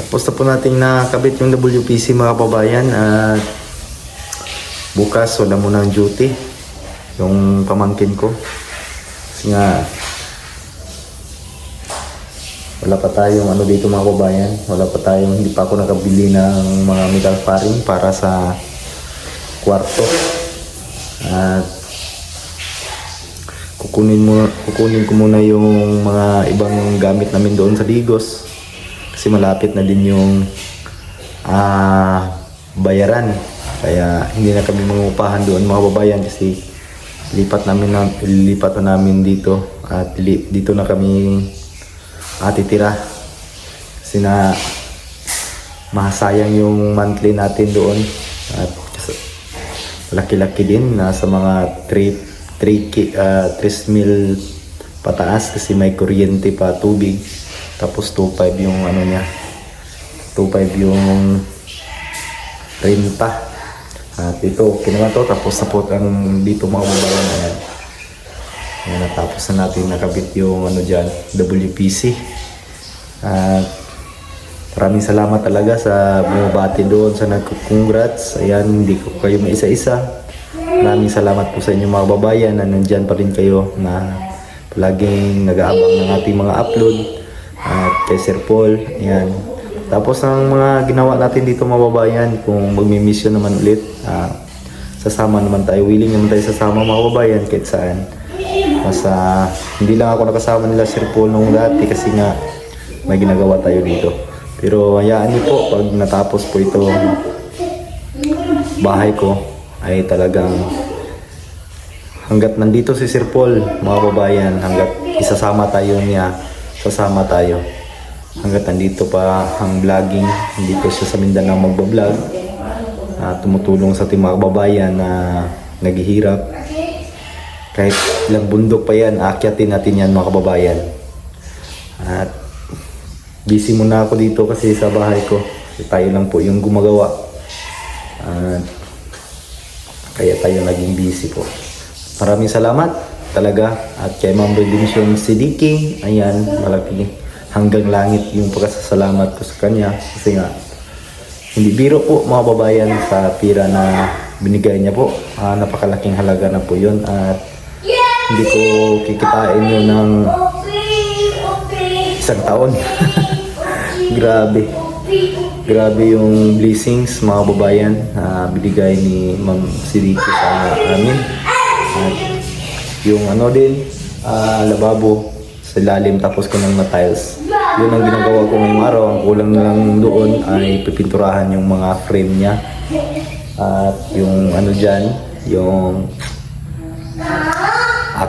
Tapos na po natin nakabit yung WPC mga kababayan at bukas wala mo ng duty yung pamangkin ko. Kasi nga wala pa tayong ano dito mga kababayan. Wala pa tayong, hindi pa ako nakabili ng mga metal faring para sa kwarto. At kukunin ko muna yung mga ibang gamit namin doon sa Digos. Kasi malapit na din yung bayaran. Kaya hindi na kami mangupahan doon mga kababayan kasi lipat na namin dito at dito na kami titira. Kasi na mahasayang yung monthly natin doon at laki-laki din, nasa mga 3 mil pataas kasi may kuryente pa, tubig. Tapos 2.5 yung ano niya, 2.5 yung renta. At ito okay naman to, tapos na po ang dito mga kababayan. Ayan, natapos na natin nakabit yung ano dyan, WPC. At maraming salamat talaga sa bumabati doon, sa nagko-congrats. Ayan, hindi ko kayo maisa-isa. Maraming salamat po sa inyo mga kababayan na nandyan pa rin kayo na palaging nag-aabang ng ating mga upload. At kay Sir Paul, ayan. Tapos ang mga ginawa natin dito mga kababayan, kung magmi-mission naman ulit, sasama naman tayo, willing naman tayo sasama mga kababayan kahit saan. Basta hindi lang ako nakasama nila Sir Paul nung dati kasi nga may ginagawa tayo dito. Pero hayaan niyo po, pag natapos po ito bahay ko ay talagang hanggat nandito si Sir Paul mga kababayan, hanggat isasama tayo niya, sasama tayo. Hanggat nandito pa ang vlogging, dito siya sa Mindanao magbablog, tumutulong sa ating mga kababayan na naghihirap. Kahit ilang bundok pa yan, aakyatin natin yan mga kababayan. At busy muna ako dito kasi sa bahay ko. Kasi tayo lang po yung gumagawa. At kaya tayo naging busy po. Maraming salamat talaga. At kay Ma'am Redemption Siddiqui, ayan, malaki hanggang langit yung pagkasalamat ko sa kanya. Kasi nga, hindi biro po mga babayan sa pira na binigay niya po. Napakalaking halaga na po yun. At hindi ko kikitain yun ng isang taon. Grabe yung blessings mga babayan na binigay ni Ma'am Siddiqui sa amin. At yung ano din, lababo sa lalim tapos ko ng tiles. Yun ang ginagawa ko ngayong araw. Ang kulang na lang doon ay pipinturahan yung mga frame niya. At yung ano dyan, yung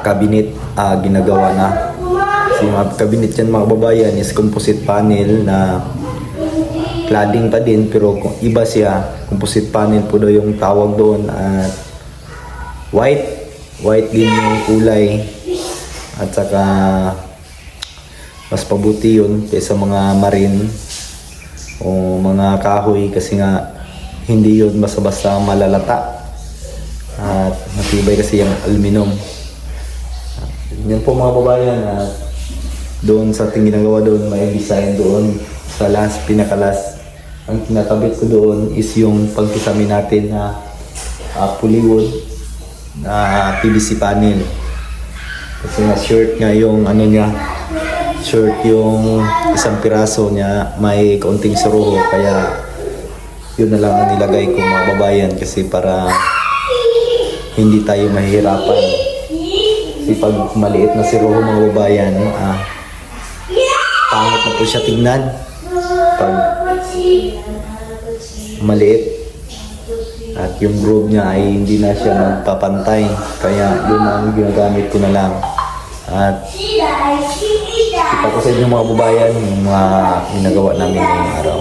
cabinet, ginagawa na. Kasi yung cabinet yan mga babayan is composite panel na cladding pa din pero iba siya. Composite panel po daw yung tawag doon. At white din yung kulay. At saka mas pabuti yun kaysa mga marine o mga kahoy kasi nga hindi yun basta-basta malalata at matibay kasi yung aluminum. Yan po mga babayan, doon sa ating ginagawa doon may design doon sa pinakalas. Ang kinakabit ko doon is yung pagkisami natin na polywood na PVC panel. Kasi nga short nga yung ano niya, short yung isang piraso niya, may kaunting suruho, kaya yun na lang ang nilagay ko mga babayan kasi para hindi tayo mahihirapan. Kasi pag maliit na suruho mga babayan, pangit na po siya tingnan pag maliit at yung groove niya ay hindi na siya magpapantay, kaya yun ang ginagamit ko na lang. At kita ko sa inyo mga babayan yung mga ginagawa namin ngayong araw.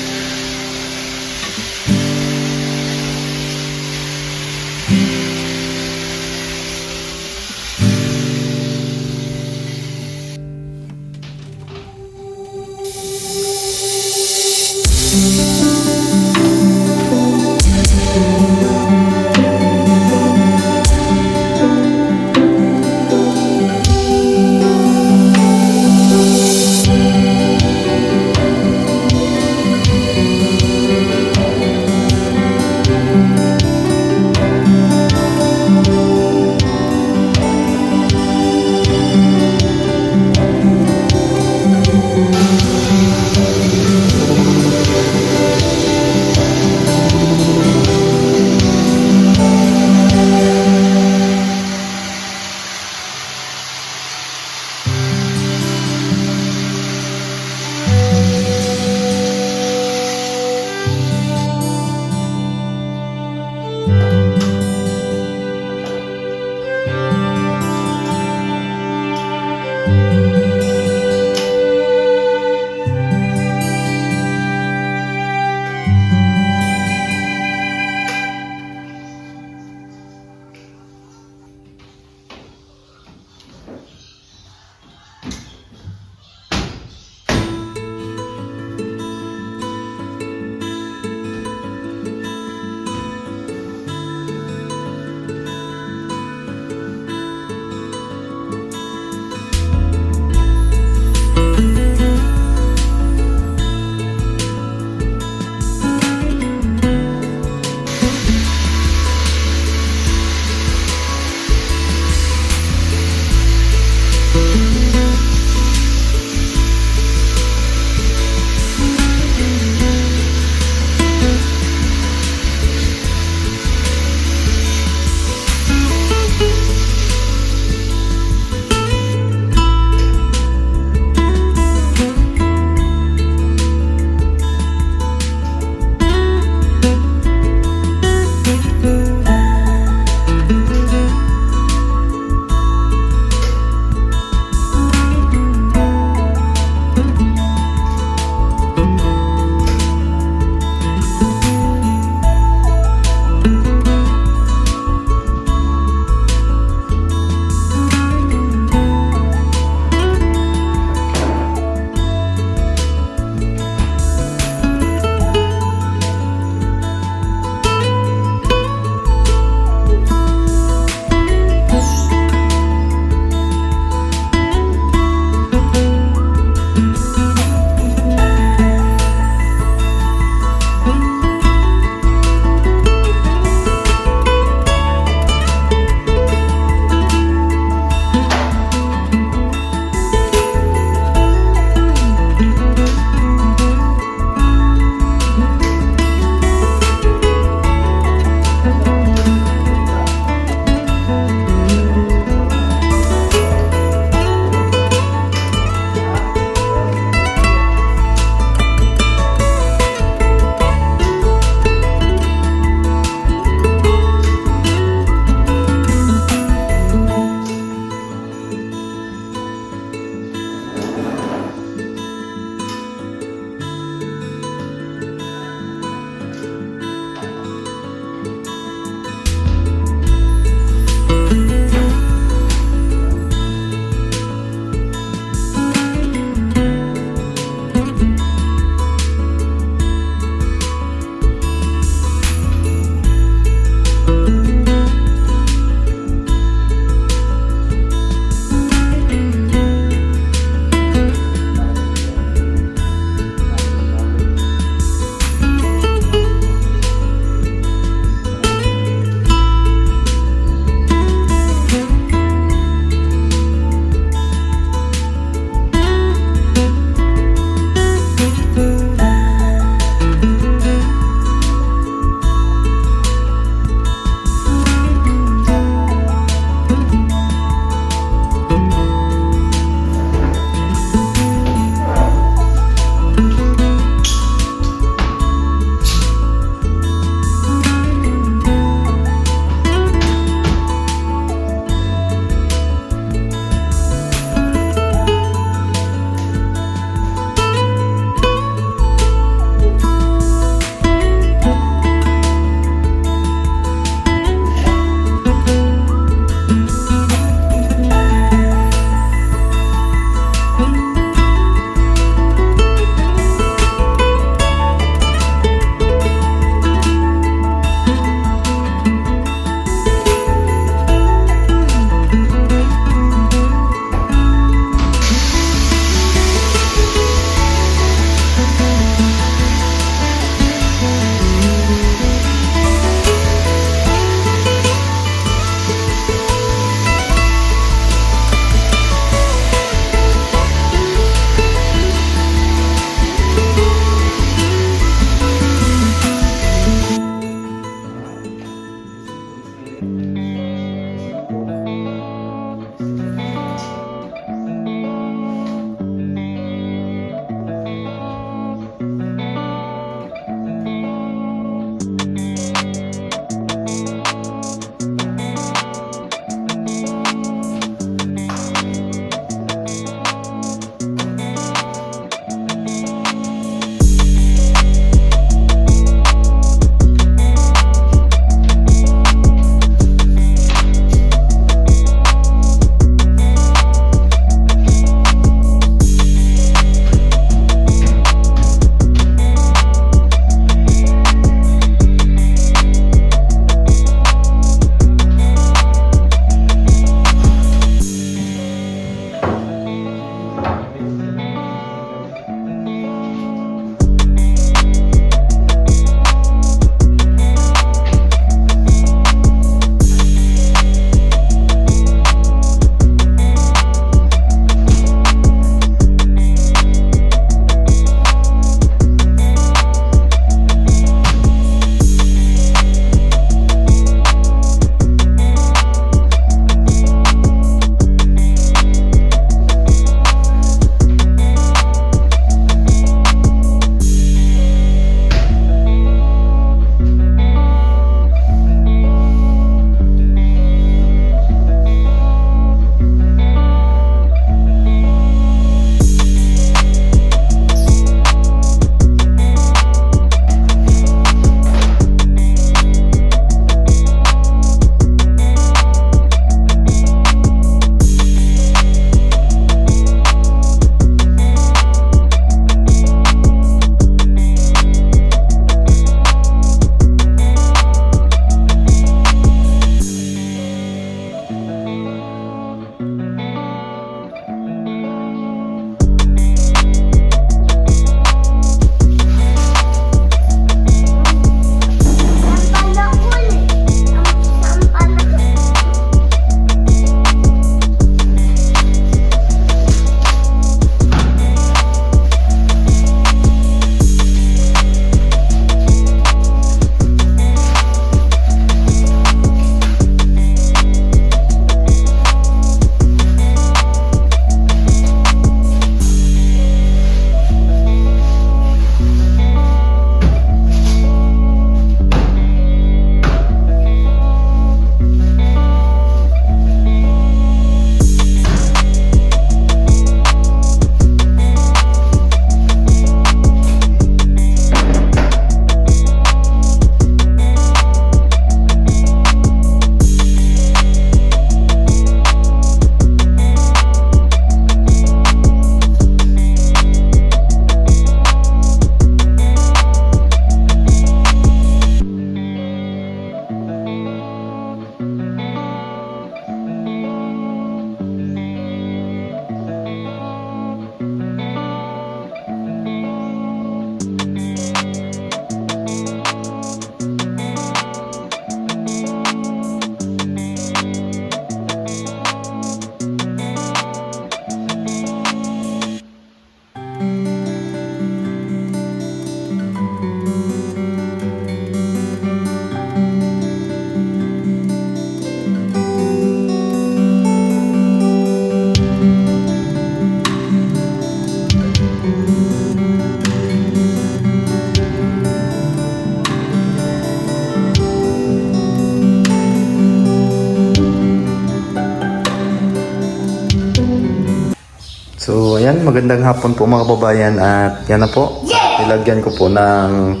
ayan, magandang hapon po mga kababayan. At yan na po, nilagyan ko po ng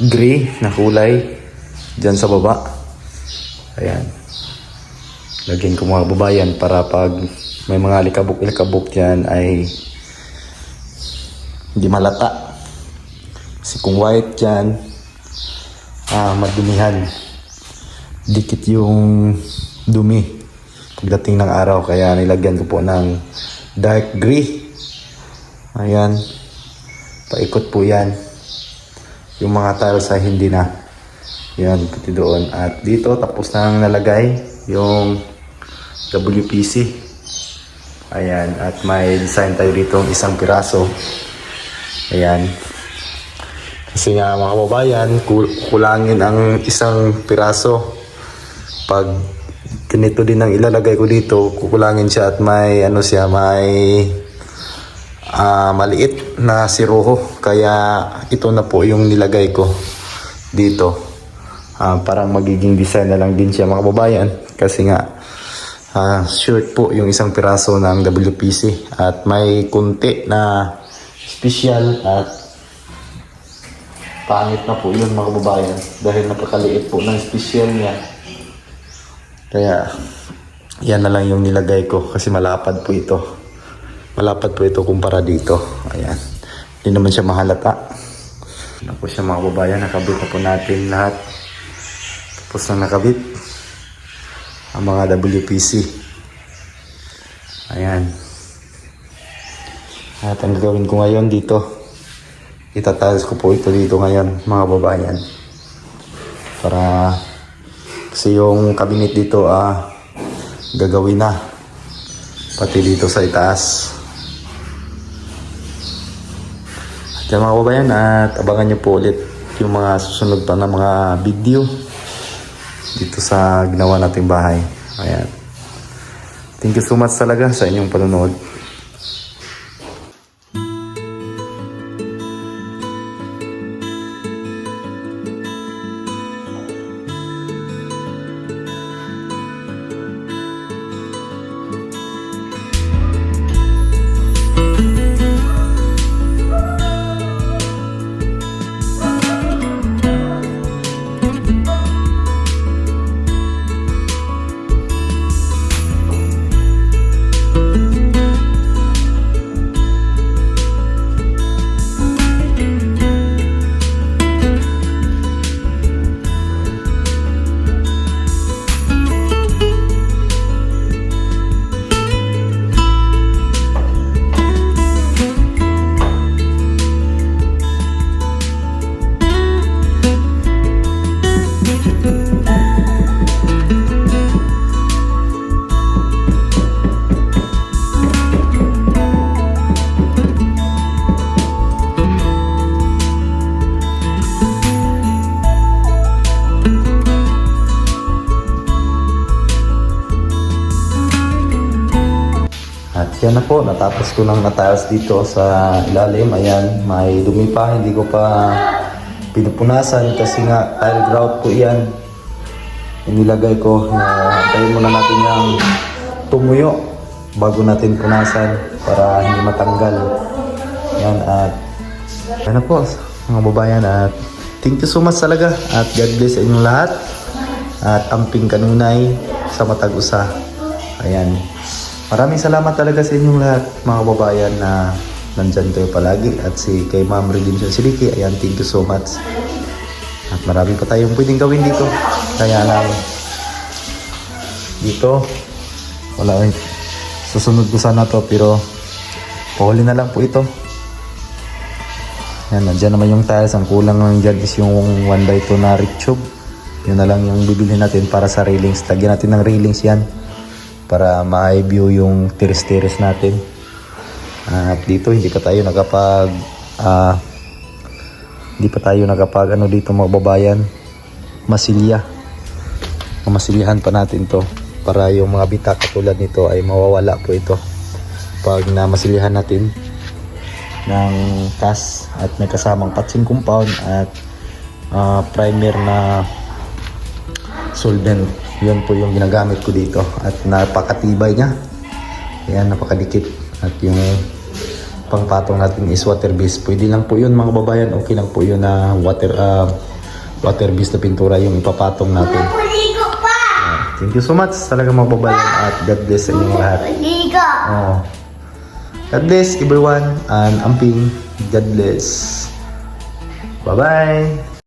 gray na kulay dyan sa baba. Ayan, lagyan ko mga kababayan para pag may mga likabok dyan ay hindi malata. Kasi kung white dyan, madumihan, dikit yung dumi pagdating ng araw, kaya nilagyan ko po ng dark gray. Ayan, paikot po yan. Yung mga tiles ay hindi na. Yan, pati doon. At dito, tapos na nalagay yung WPC. Ayan, at may design tayo dito isang piraso. Ayan. Kasi nga mga kababayan, kulangin ang isang piraso. Pag ganito din ang ilalagay ko dito, kukulangin siya at may ano siya, may maliit na siruho. Kaya ito na po yung nilagay ko dito. Parang magiging design na lang din siya mga kababayan. Kasi nga short po yung isang piraso ng WPC. At may kunti na special at pangit na po yun mga kababayan. Dahil napakaliit po ng special niya. Kaya, yan na lang yung nilagay ko kasi malapad po ito. Malapad po ito kumpara dito. Ayan. Hindi naman siya mahalata. Ano po siya mga kababayan. Nakabit na po natin lahat. Tapos na nakabit ang mga WPC. Ayan. At ang gagawin ko ngayon dito, itatiles ko po ito dito ngayon mga kababayan. Para kasi yung cabinet dito gagawin na pati dito sa itaas. At yan mga kababayan, at abangan nyo po ulit yung mga susunod pa na mga video dito sa ginawa nating bahay. Ayan. Thank you so much talaga sa inyong panonood. At yan na po, natapos ko ng na-tiles dito sa ilalim. Ayan, may dumi pa, hindi ko pa pinupunasan kasi nga tile grout po yan. Inilagay ko, tayo muna natin yung tumuyo bago natin punasan para hindi matanggal. Yan, at yan na po mga babayan, at thank you so much talaga at God bless sa inyong lahat at amping kanunay sa matag usa. Ayan. Maraming salamat talaga sa inyong lahat mga kababayan na nandyan kayo palagi, at si kay Ma'am Redemption Siliki, ayan, thank you so much. At marami pa tayong pwedeng gawin dito. Kaya lang dito wala, susunod ko sana to pero pahuli na lang po ito. Yan, nandyan naman yung tiles. Ang kulang lang dyan is yung 1x2 na rig tube. Yun na lang yung bibilhin natin para sa railings. Lagyan natin ng railings yan para ma-view yung tiris-tiris natin. At dito hindi pa tayo nakapag ano dito mga babayan, masilya. Mamasilihan pa natin to para yung mga bitak katulad nito ay mawawala po ito pag namasilihan natin ng cast. At may kasamang patching compound at primer na solvent. Yun po yung ginagamit ko dito at napakatibay niya. Ayan, napakadikit. At yung pangpatong natin is water base. Pwede lang po yun mga babayan. Okay lang po yun na water base na pintura yung ipapatong natin. Thank you so much talaga mga babayan at God bless sa inyong lahat. Oh. God bless everyone and amping God bless. Bye-bye.